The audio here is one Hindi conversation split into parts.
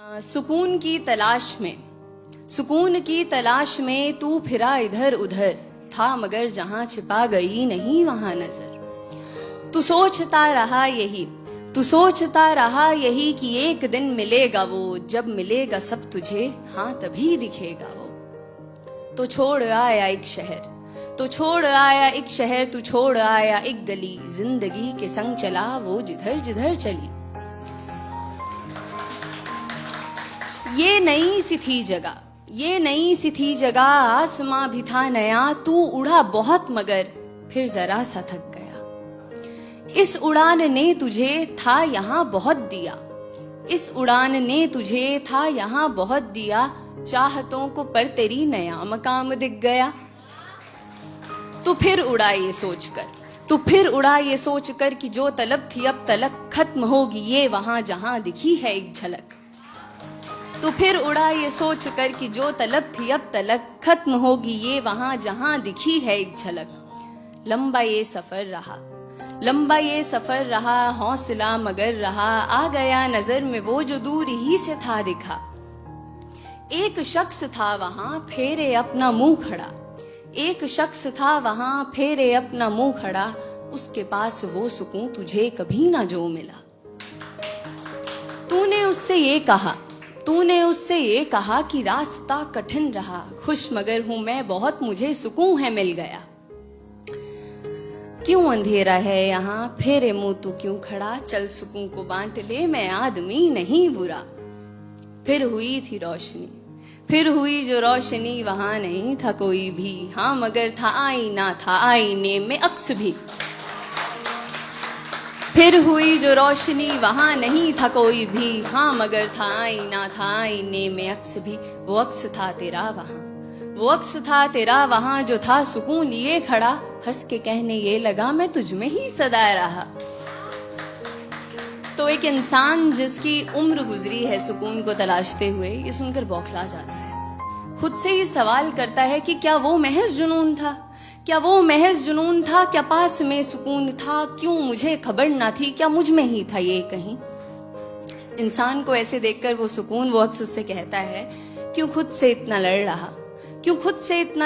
सुकून की तलाश में तू फिरा इधर उधर, था मगर जहां छिपा गई नहीं वहां नजर। तू सोचता रहा यही कि एक दिन मिलेगा वो, जब मिलेगा सब तुझे हाँ तभी दिखेगा वो। तो छोड़ आया एक शहर, तू छोड़ आया एक गली, जिंदगी के संग चला वो जिधर जिधर चली। ये नई सी थी जगह, आसमां भी था नया, तू उड़ा बहुत मगर फिर जरा सा थक गया। इस उड़ान ने तुझे था यहाँ बहुत दिया, चाहतों को पर तेरी नया मकाम दिख गया। तो फिर उड़ा ये सोचकर कि जो तलब थी अब तलक खत्म होगी ये वहां जहां दिखी है एक झलक। तो फिर उड़ा ये सोचकर कि जो तलब थी अब तलक खत्म होगी ये वहां जहां दिखी है एक झलक। लंबा ये सफर रहा, हौसला मगर रहा, आ गया नजर में वो जो दूर ही से था दिखा। एक शख्स था वहां फेरे अपना मुंह खड़ा, उसके पास वो सुकून तुझे कभी ना जो मिला। तूने उससे ये कहा कि रास्ता कठिन रहा, खुश मगर हूं मैं बहुत, मुझे सुकून है मिल गया। क्यों अंधेरा है यहाँ, फेरे मुंह तू क्यों खड़ा, चल सुकून को बांट ले, मैं आदमी नहीं बुरा। फिर हुई जो रोशनी वहां नहीं था कोई भी, हाँ मगर था आईना, था आईने में अक्स भी। फिर हुई जो रोशनी वहां नहीं था कोई भी, हाँ मगर था आईना, था आईने में अक्स भी। वो अक्स था तेरा वहां जो था सुकून लिए खड़ा, हंस के कहने ये लगा मैं तुझ में ही सदा रहा। तो एक इंसान जिसकी उम्र गुजरी है सुकून को तलाशते हुए, ये सुनकर बौखला जाता है। खुद से ही सवाल करता है कि क्या वो महज जुनून था, क्या पास में सुकून था, क्यों मुझे खबर ना थी, क्या मुझ में ही था ये कहीं। इंसान को ऐसे देखकर वो अक्स उससे कहता है, क्यों खुद से इतना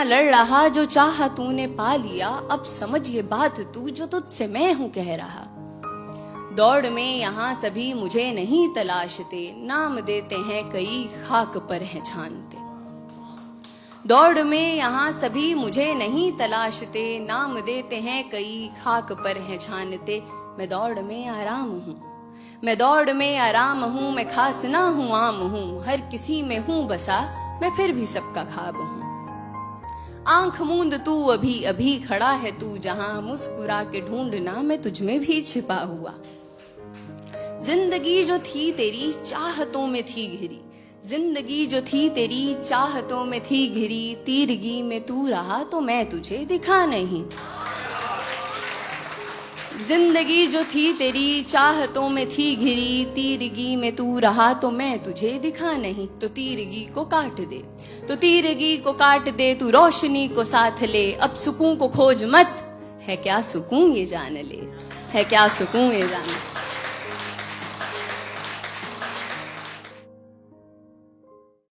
लड़ रहा, जो चाहा तूने पा लिया, अब समझ ये बात तू जो तुझसे मैं हूं कह रहा। दौड़ में यहाँ सभी मुझे नहीं तलाशते, नाम देते हैं कई खाक पर हैं छानते। दौड़ में यहाँ सभी मुझे नहीं तलाशते, नाम देते हैं कई खाक पर हैं छानते। मैं दौड़ में आराम हूँ, मैं खास ना हूँ आम हूँ, हर किसी में हूँ बसा, मैं फिर भी सबका ख्वाब हूँ। आंख मूंद तू अभी खड़ा है तू जहां, मुस्कुरा के ढूंढना मैं तुझ में भी छिपा हुआ। जिंदगी जो थी तेरी चाहतों में थी घिरी, तीरगी में तू रहा तो मैं तुझे दिखा नहीं। जिंदगी जो थी तेरी चाहतों में थी घिरी, तीरगी में तू रहा तो मैं तुझे दिखा नहीं। तो तीरगी को काट दे तू रोशनी को साथ ले, अब सुकून को खोज मत, है क्या सुकून ये जान ले।